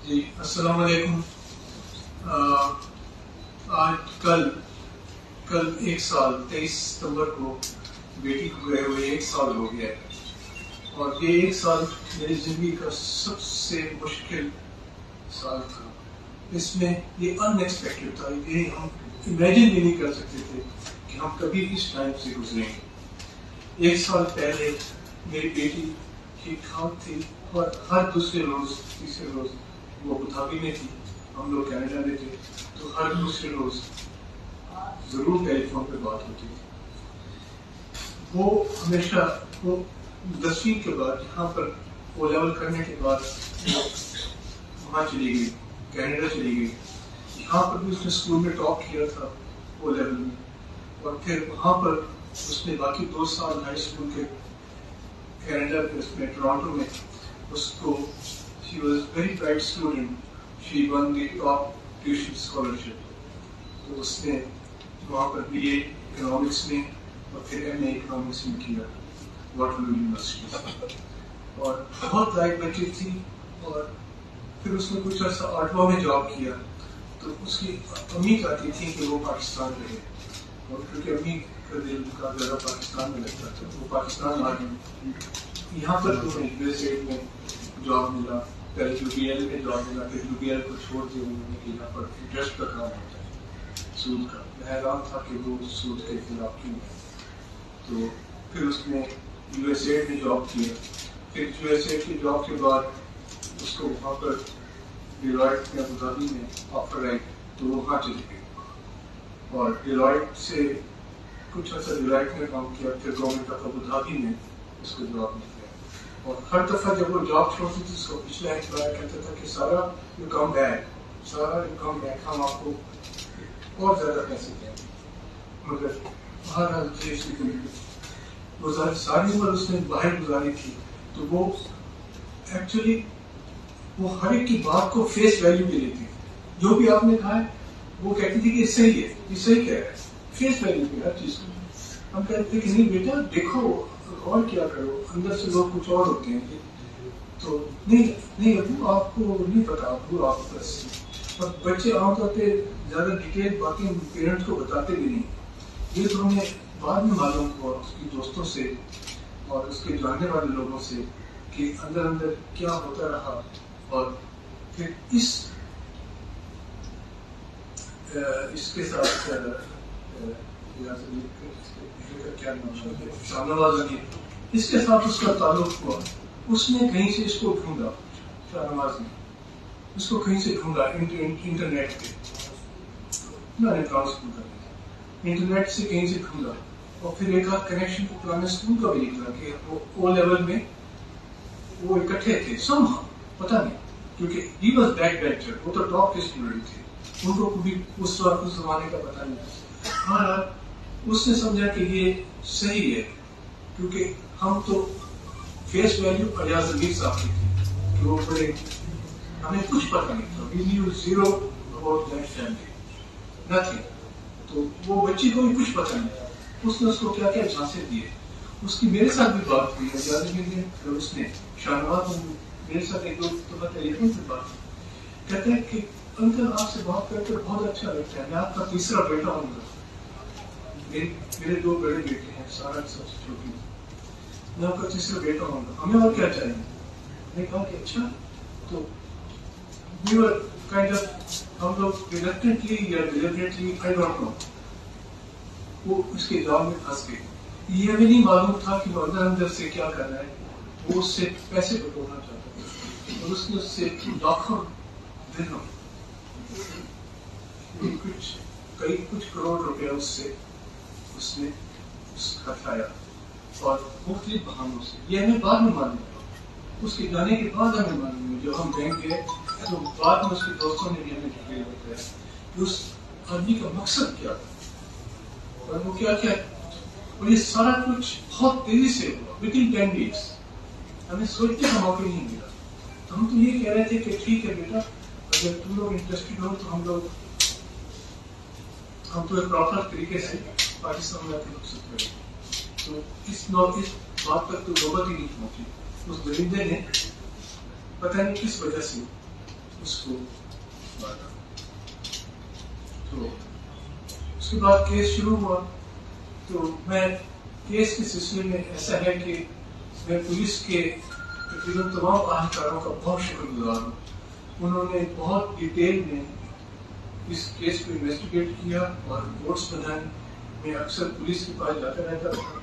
جی السلام علیکم. آج کل 1 سال 23 ستمبر کو بیٹی کو گئے ہوئے 1 سال ہو گیا ہے، اور یہ 1 سال میری زندگی کا سب سے مشکل سال تھا. اس میں یہ ان ایکسپیکٹڈ تھا، یہ ہم امیجن بھی نہیں کر سکتے تھے کہ ہم کبھی اس ٹائم سے گزریں گے. 1 سال پہلے میری بیٹی ٹھیک ٹھاک تھی، اور ہر دوسرے روز تیسرے روز وہ ابوظہبی میں تھی، ہم لوگ کینیڈا میں تھے، تو ہر دوسرے روز ضرور ٹیلی فون پہ بات ہوتی تھی. وہ ہمیشہ وہ 10ویں کے بعد یہاں پر او لیول کرنے کے بعد وہاں چلی گئی، کینیڈا چلی گئی. یہاں پر بھی اس نے اسکول میں ٹاپ کیا تھا او لیول میں، اور پھر وہاں پر اس نے باقی 2 سال ہائی اسکول کے کینیڈا کے اس میں ٹورانٹو میں اس کو she was very bright student, she won the top tuition scholarship. تو اس نے وہاں پر BA اکنامکس میں اور پھر MA اکنامکس میں کیا واٹرلو یونیورسٹی، اور بہت لائق بچی تھی. اور پھر اس نے کچھ عرصہ آٹوا میں جاب کیا، تو اس کی امی چاہتی تھی کہ وہ پاکستان رہے، اور کیونکہ امی کا دل کا زیادہ پاکستان میں لگتا تھا، وہ پاکستان آ گئی. یہاں پر تو USA میں جاب ملا، پہلے UBL میں جاب ملا، پھر UBL کو چھوڑ دیا انہوں نے کہ یہاں پر انٹرسٹ کا کام ہوتا ہے سود کا. میں حیران تھا کہ وہ سود کے خلاف کیوں ہے. تو پھر اس نے USA میں جاب کیا. پھر USA کی جاب کے بعد اس کو وہاں پر ڈیلائٹ میں ابوظہبی میں آفر آئی، تو وہ وہاں چلی گئی، اور ڈیلائٹ سے کچھ عرصہ ڈیلائٹ میں کام کیا. پھر گورنمنٹ آف ابوظہبی میں اس کو جاب مل گیا، اور ہر دفعہ جب وہ جاب چھوڑتی تھی اس کو پچھلا امپلائر کہتا تھا کہ سارا یو کم بیک، ہم آپ کو اور زیادہ پیسے دیں گے. مگر باہر دیش کی وہ ساری عمر اس نے باہر گزاری تھی، تو وہ ایکچولی وہ ہر ایک کی بات کو فیس ویلیو بھی لیتی تھی. جو بھی آپ نے کہا ہے وہ کہتی تھی کہ یہ صحیح ہے، یہ صحیح کہہ رہا ہے، فیس ویلیو بھی ہر چیز کو. ہم کہتے ہیں کہ نہیں بیٹا دیکھو اور کیا کرو، اندر سے لوگ کچھ اور ہوتے ہیں. تو نہیں ابو آپ کو نہیں پتا، ابو آپ بس. اور بچے عام طور پہ زیادہ ڈیٹیل باتیں پیرنٹس کو بتاتے بھی نہیں. یہ تو ہمیں بعد میں معلوم ہوا اس کی دوستوں سے اور اس کے جاننے والے لوگوں سے کہ اندر کیا ہوتا رہا. اور پھر اس کے ساتھ کیا نام، اس کے ساتھ اس کا تعلق ہوا. اس نے کہیں سے اس کو ڈھونڈا، شاہنواز نے اس کو کہیں سے ڈھونڈا انٹرنیٹ پہ، انٹرنیٹ سے کہیں سے ڈھونڈا. اور پھر ایک آدھ کنیکشن کو پرانے اسکول کا بھی نکلا کہ وہ او لیول میں وہ اکٹھے تھے سم، پتہ نہیں، کیونکہ ہی واز بیک بینچر، وہ تو ٹاپ کے اسٹوڈنٹ تھے، ان کو بھی اس وقت اس زمانے کا پتہ نہیں. ہاں اس نے سمجھا کہ یہ صحیح ہے، کیونکہ ہم تو فیس ویلیو ایاز امیر صاحب کی تھی کہ وہ بڑے، ہمیں کچھ پتہ نہیں تھا، we knew zero about that family, nothing. تو وہ بچی کو بھی کچھ پتہ نہیں تھا. اس نے اس کو کیا کیا جھانسے دیے. اس کی میرے ساتھ بھی بات ہوئی ہے، جب اس نے شاہنواز میرے ساتھ ایک 2 دفعہ ٹیلی فون سے بات کی، کہتے ہیں کہ انکل آپ سے بات کر کے بہت اچھا لگتا ہے، میں آپ کا تیسرا بیٹا ہوں گا. میرے 2 بڑے بیٹے ہیں، سارا سب سے چھوٹی، میں آپ کا تیسرا بیٹا ہوں گا، ہمیں اور کیا چاہیے. میں نے کہا کہ اچھا. تو we were kind of ہم لوگ reluctantly یا deliberately I don't know وہ اس کے جال میں پھنس گئے. یہ بھی نہیں معلوم تھا کہ وہ اندر سے کیا کر رہا ہے. وہ اس سے پیسے بٹورنا چاہتا تھا، اور اس نے اس سے لاکھوں دنوں کچھ کروڑ روپیہ اس سے اس نے ہٹایا، اور مختلف بہانوں سے. یہ ہمیں بعد میں معلوم ہوا، اس کے جانے کے بعد ہمیں معلوم ہوا. جب ہم بینک گئے تو بعد میں اس کے دوستوں نے بھی ہمیں ڈیٹیل بتایا کہ اس آدمی کا مقصد کیا تھا اور وہ کیا کیا. اور یہ سارا کچھ بہت تیزی سے ہوا، ود ان 10 days. ہمیں سوچنے کا موقع نہیں ملا. تو ہم تو یہ کہہ رہے تھے کہ ٹھیک ہے بیٹا، اگر تم لوگ انٹرسٹڈ ہو تو ہم تو ایک پراپر طریقے سے پاکستان میں آتے مقصد کریں. تو اس بات تک تو نوبت ہی نہیں پہنچی. اس درندے نے پتہ نہیں کس وجہ سے اس کو مارا. تو اس کے بعد کیس شروع ہوا. تو میں کیس کے سلسلے میں ایسا ہے کہ میں پولیس کے تقریباً تمام اہلکاروں کا بہت شکر گزار ہوں. انہوں نے بہت ڈیٹیل میں اس کیس کو انویسٹیگیٹ کیا اور رپورٹس بنائی. میں اکثر پولیس کے پاس جاتا رہتا تھا.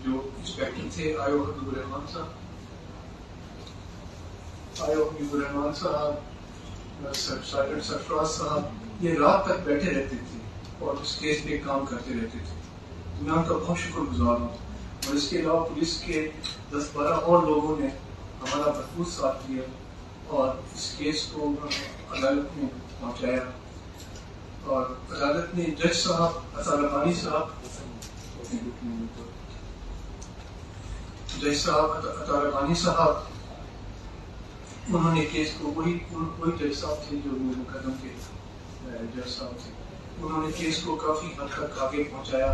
جو انسپیکٹر تھے آئیو حبیب الرحمان صاحب, سرجنٹ سرفراز صاحب, یہ رات تک بیٹھے رہتے تھے اور اس کیس پہ کام کرتے رہتے تھے. میں ان کا بہت شکر گزار ہوں. اور اس کے علاوہ پولیس کے 10-12 اور لوگوں نے ہمارا بھرپور ساتھ دیا اور اس کیس کو عدالت میں پہنچایا. اور عدالت نے جج صاحب عطا ربانی صاحب انہوں نے کیس کو وہی جج صاحب تھے جو مقدم کے جج صاحب تھے. انہوں نے کیس کو کافی حد تک آگے پہنچایا.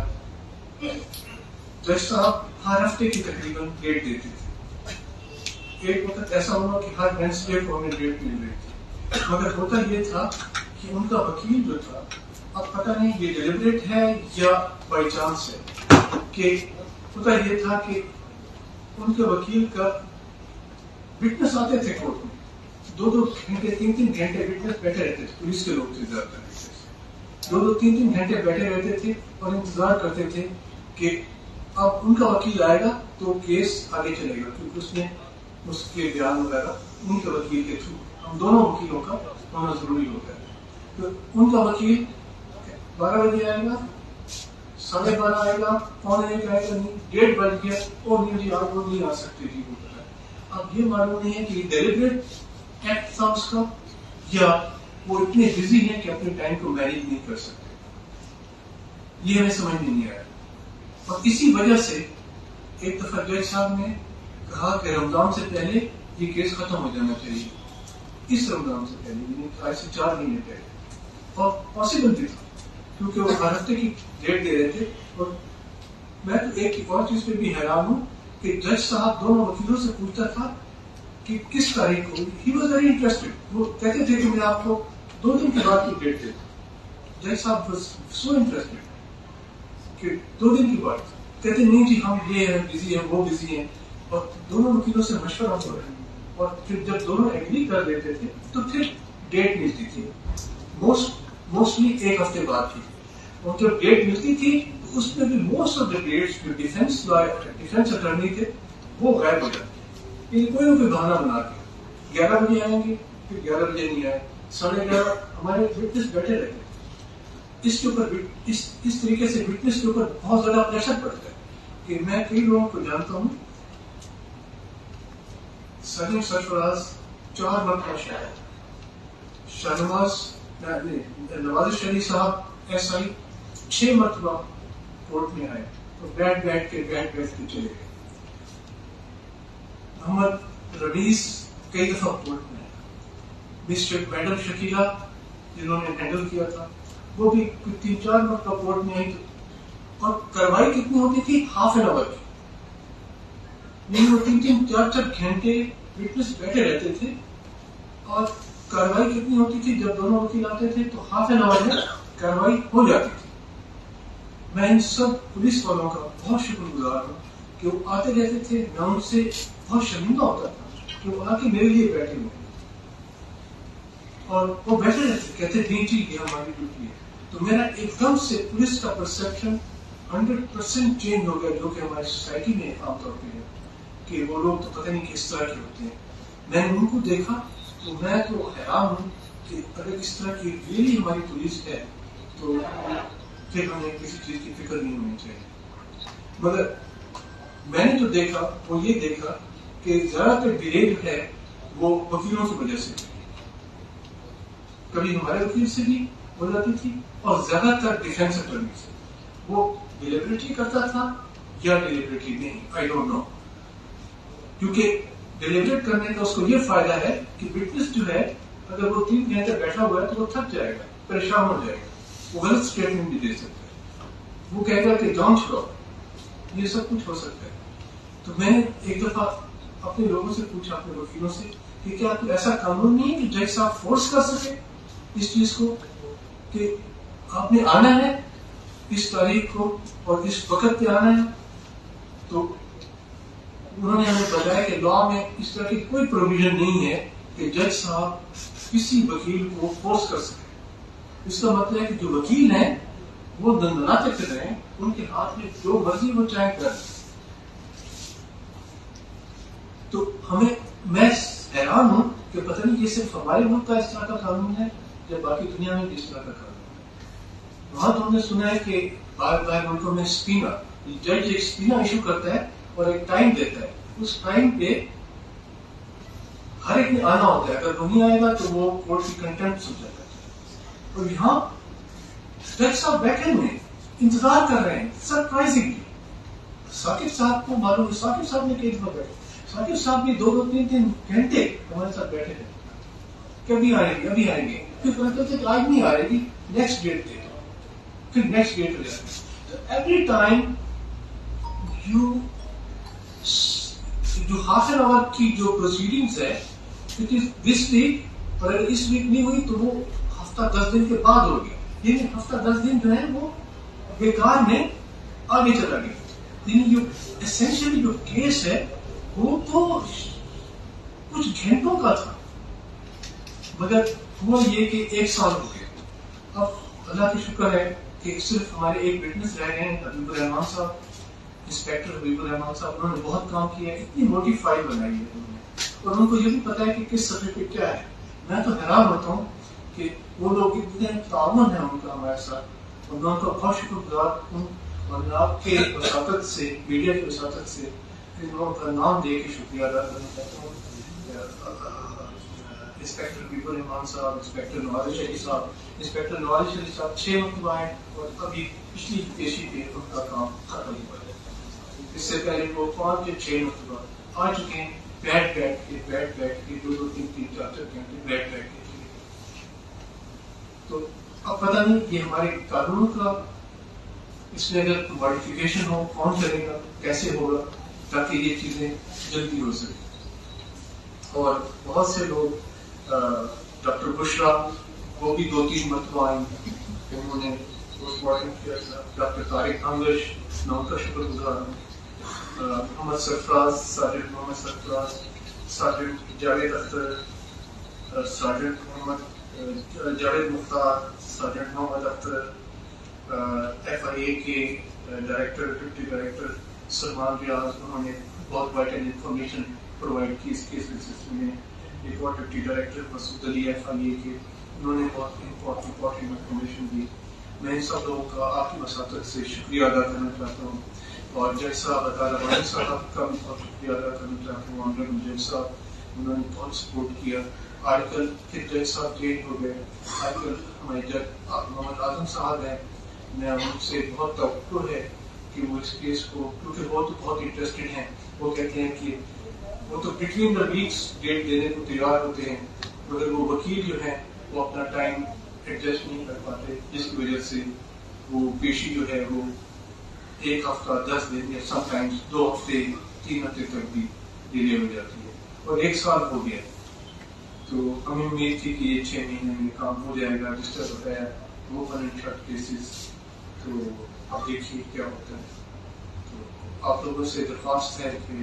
جج صاحب ہر ہفتے کی تقریباً ڈیٹ دیتے تھے. ایک وقت ایسا ہوا کہ ہر وینسڈے کو ہمیں ڈیٹ مل رہی تھی. مگر ہوتا یہ تھا کہ ان کا وکیل جو تھا, اب پتہ نہیں یہ ڈیلیبریٹ ہے یا بائی چانس ہے, کہ ہوتا یہ تھا کہ ان کے وکیل کا وٹنس آتے تھے کورٹ میں 2-2 گھنٹے 3-3 گھنٹے وٹنس بیٹھے رہتے تھے. پولیس کے لوگ تھے زیادہ تر 2-2 3-3 گھنٹے بیٹھے رہتے تھے اور انتظار کرتے تھے کہ اب ان کا وکیل آئے گا تو کیس آگے چلے گا, کیونکہ اس میں اس کے بیان وغیرہ ان کے وکیل کے تھرو, ہم دونوں وکیلوں کا ہونا ضروری ہوتا ہے. تو ان کا وکیل 12 بجے آئے گا, 12:30 آئے گا, 1:45 آئے گا, نہیں 1:30 بج گیا اور نہیں جی آپ وہ نہیں آ سکتے جی. وہ پتا ہے اب یہ معلوم نہیں ہے کہ یہ ڈیلیبریٹ ایکٹ تھا اس کا یا وہ اتنے بزی ہیں کہ اپنے ٹائم کو مینیج نہیں کر سکتے. یہ ہمیں سمجھ میں نہیں آیا. اور اسی وجہ سے ایک دفعہ جج صاحب نے کہا کہ رمضان سے پہلے یہ کیس ختم ہو جانا چاہیے. اس رمضان سے پہلے, یعنی آج سے 4 مہینے پہلے. اور پاسبل بھی تھا کیونکہ وہ ہر ہفتے کی ڈیٹ دے رہے تھے. اور میں تو ایک اور چیز پہ بھی حیران ہوں کہ جج صاحب دونوں وکیلوں سے پوچھتا تھا کہ کس تاریخ کو. He was very interested. وہ کہتے تھے کہ میں آپ کو 2 دن کے بعد کی ڈیٹ دیتا ہوں. جج صاحب واز سو انٹرسٹڈ کہ 2 دن کی بات. کہتے نہیں جی ہم یہ ہیں بزی ہیں وہ بزی ہیں. اور دونوں وکیلوں سے مشورہ ہو رہا ہے اور پھر جب دونوں ایگری کر لیتے تھے تو پھر ڈیٹ ملتی تھی. موسٹلی 1 ہفتے بعد تھی. اور جب ڈیٹ ملتی تھی تو اس میں بھی موسٹ آف دا ڈیٹس جو ڈیفینس اٹارنی تھے وہ غائب ہو جاتے. یعنی کوئی نہ کوئی بہانہ بنا کے 11 بجے آئیں گے, پھر 11 بجے نہیں آئے, 11:30 ہمارے وٹنس بیٹھے رہتے. اس کے اوپر اس طریقے سے وٹنس کے اوپر بہت زیادہ پریشر پڑتا ہے کہ میں کئی لوگوں کو جانتا ہوں. سرجنٹ سرفراز 4 مرتبہ شاید, نواز شریف صاحب ایس آئی 6 مرتبہ کورٹ میں آئے تو بیٹھ کے چلے گئے. محمد رئیس کئی دفعہ کورٹ میں آئے. مسٹر میڈم شکیلہ جنہوں نے ہینڈل کیا تھا وہ بھی 3-4 مرتبہ کورٹ میں آئی. اور کاروائی کتنی ہوتی تھی؟ ½ این آور کی. یعنی وہ 3-4 گھنٹے وٹنس بیٹھے رہتے تھے. اور کاروائی کتنی ہوتی تھی؟ جب دونوں وکیل آتے تھے تو ½ این آور میں کاروائی ہو جاتی تھی. میں ان سب پولیس والوں کا بہت شکر گزار ہوں کہ وہ آتے رہتے تھے. میں ان سے بہت شرمندہ ہوتا تھا کہ وہ آ کے میرے لیے بیٹھے ہوئے اور وہ بیٹھے رہتے کہتے نہیں جی یہ ہماری ڈیوٹی ہے. تو میرا ایک دم سے پولیس کا پرسپشن 100% چینج ہو گیا, جو کہ ہماری سوسائٹی میں عام طور پہ ہے کہ وہ لوگ تو پتہ نہیں کس طرح کے ہوتے ہیں. میں نے ان کو دیکھا تو میں تو حیران ہوں کہ اگر اس طرح کی ریئلی ہماری پولیس ہے تو پھر ہمیں کسی چیز کی فکر نہیں ہونی چاہیے. مگر میں نے جو دیکھا وہ یہ دیکھا کہ زیادہ تر ڈیلے جو ہے وہ وکیلوں کی وجہ سے, کبھی ہمارے وکیل سے بھی ہو جاتی تھی اور زیادہ تر ڈیفینس اٹارنی سے. وہ ڈیلیبریٹلی کرتا تھا یا ڈیلیبریٹلی نہیں, آئی ڈونٹ نو. کیونکہ ڈیلیبریٹ کرنے کا اس کو یہ فائدہ ہے کہ وٹنس جو ہے اگر وہ 3 گھنٹے بیٹھا ہوا ہے تو وہ تھک جائے گا, پریشان ہو جائے گا, وہ غلط اسٹیٹمنٹ بھی دے سکتا ہے, وہ کہے گا کہ جانچ کرو. یہ سب کچھ ہو سکتا ہے. تو میں نے ایک دفعہ اپنے لوگوں سے پوچھا, اپنے وکیلوں سے, کہ کیا کوئی ایسا قانون نہیں ہے کہ جج صاحب فورس کر سکے اس چیز کو کہ آپ نے آنا ہے اس تاریخ کو اور اس وقت پہ آنا ہے. تو انہوں نے ہمیں بتایا کہ لا میں اس طرح کی کوئی پروویژن نہیں ہے کہ جج صاحب کسی وکیل کو فورس کر سکے. اس کا مطلب ہے کہ جو وکیل ہیں وہ دندناتے پھر رہے ہیں, ان کے ہاتھ میں جو مرضی وہ چاہے کر. تو میں حیران ہوں کہ پتہ نہیں یہ صرف ہمارے ملک کا اس طرح کا قانون ہے یا باقی دنیا میں بھی اس طرح کا قانون ہے. وہاں تو ہم نے سنا ہے کہ باہر ملکوں میں سپینا, جج ایک سپینا ایشو کرتا ہے اور ایک ٹائم دیتا ہے, اس ٹائم پہ ہر ایک نے آنا ہوتا ہے, اگر وہ نہیں آئے گا تو وہ کورٹ کی کنٹمپٹ ہو جاتا ہے. اور یہاں جج صاحب بیٹھے ہوئے ہیں, انتظار کر رہے ہیں سرپرائزنگلی. ثاقب صاحب کو معلوم ہے, ثاقب صاحب نے کئی دفعہ بیٹھے, ثاقب صاحب بھی 2-3 گھنٹے ہمارے ساتھ بیٹھے تھے, کبھی آئیں گے ابھی آئیں گے, پھر کہتے تھے کہ آج نہیں آ رہے گی, نیکسٹ ڈیٹ دے دو, پھر نیکسٹ ڈیٹ ہو جاتی ہے. تو ایوری ٹائم جو ہاف این آور کی جو پروسیڈنگز ہے اٹ از دس ویک, اور اگر اس ویک نہیں ہوئی تو وہ ہفتہ 10 دن کے بعد ہوگی. یعنی ہفتہ 10 دن جو ہے وہ بیکار میں آگے چلا گیا. یعنی جو اسینشلی جو کیس ہے وہ تو کچھ گھنٹوں کا تھا, مگر ہوا یہ کہ 1 سال ہو گیا. اب اللہ کا شکر ہے کہ صرف ہمارے ایک وٹنس رہ گئے ہیں, حبیب الرحمان صاحب, انسپیکٹر حبیب الرحمان صاحب. انہوں نے بہت کام کیا ہے, اتنی موٹی فائل بنائی ہے انہوں نے, اور ان کو یہ بھی پتا ہے کہ کس صفحے پہ کیا ہے. میں تو حیران ہوتا ہوں کہ وہ لوگ اتنے تعاون ہے ان کا ہمارے ساتھ, اور میں ان کا بہت شکر گزار ہوں. اور میں آپ کے وساطت سے, میڈیا کی وساطت سے ان لوگوں کا نام دے کے شکریہ ادا کرنا چاہتا ہوں. انسپیکٹر حبیب الرحمان صاحب, انسپیکٹر نواز شریف صاحب. انسپیکٹر نواز شریف صاحب 6 مرتبہ آئے اور ابھی پچھلی پیشی پہ ان کا کام ختم ہوا ہے. اس سے پہلے وہ 5 یا 6 مرتبہ آ چکے ہیں, بیٹھ کے 2-3-4 گھنٹے بیٹھ کے. تو اب پتہ نہیں یہ ہمارے قانون کا اس میں اگر ماڈیفکیشن ہو, کون کرے گا, کیسے ہوگا, تاکہ یہ چیزیں جلدی ہو سکیں. اور بہت سے لوگ, ڈاکٹر بشرا وہ بھی 2-3 مرتبہ آئیں, انہوں نے پوسٹ مارٹم کیا تھا. ڈاکٹر طارق انگش, میں ان کا شکر گزار ہوں. Muhammad Sarfaraz, sergeant Muhammad Sarfaraz, sergeant Javed Akhtar, sergeant محمد جاوید مختار, سرجنٹ محمد اختر, FIA کے ڈائریکٹر, ڈپٹی ڈائریکٹر سلمان ریاض, انہوں نے بہت وائٹل انفارمیشن پرووائڈ کی اس کیس کے سلسلے میں. ایک اور ڈپٹی ڈائریکٹر مسعود علی FIA کے, انہوں نے بہت امپورٹنٹ انفارمیشن دی. میں ان سب لوگوں کا آپ کی وساطت سے شکریہ ادا کرنا چاہتا ہوں. اور جج صاحب عطا رحمانی صاحب کا بھی بہت شکریہ ادا کرنا چاہتا ہوں. آنریبل جج صاحب, انہوں نے بہت سپورٹ کیا. آج کل پھر جج صاحب چینج ہو گئے, آج کل ہمارے جج محمد اعظم صاحب ہیں. میں ان سے بہت توقع ہے کہ وہ اس کیس کو, کیونکہ وہ تو بہت انٹرسٹڈ ہیں, وہ کہتے ہیں کہ وہ تو بٹوین دا ویکس ڈیٹ دینے کو تیار ہوتے ہیں, مگر وہ وکیل جو ہیں وہ اپنا ٹائم ایڈجسٹ نہیں کر پاتے, جس کی وجہ سے وہ پیشی جو ہے وہ 1 ہفتہ 10 دن یا سم ٹائمز 2 ہفتے 3 ہفتے تک بھی ڈیلے ہو جاتی ہے. اور 1 سال ہو گیا, تو ہمیں امید تھی کہ یہ 6 مہینے میں کام ہو جائے گا. رجسٹر ہوتا ہے وہ انشورڈ کیسز, تو آپ دیکھیے کیا ہوتا ہے. تو آپ لوگوں سے درخواست ہے کہ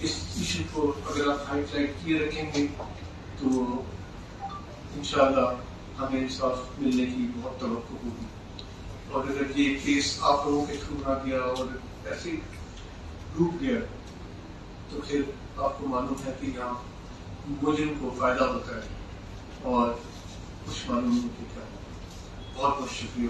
اس ایشو کو اگر آپ ہائی لائٹ کیے رکھیں گے تو انشاءاللہ ہمیں انصاف ملنے کی بہت توقع ہوگی. اور اگر یہ کیس آپ لوگوں کے تھرو نہ گیا اور ایسے ڈوب گیا تو پھر آپ کو معلوم ہے کہ یہاں مجرم کو فائدہ ہوتا ہے اور کچھ معلوم نہیں ہوتا. بہت بہت شکریہ.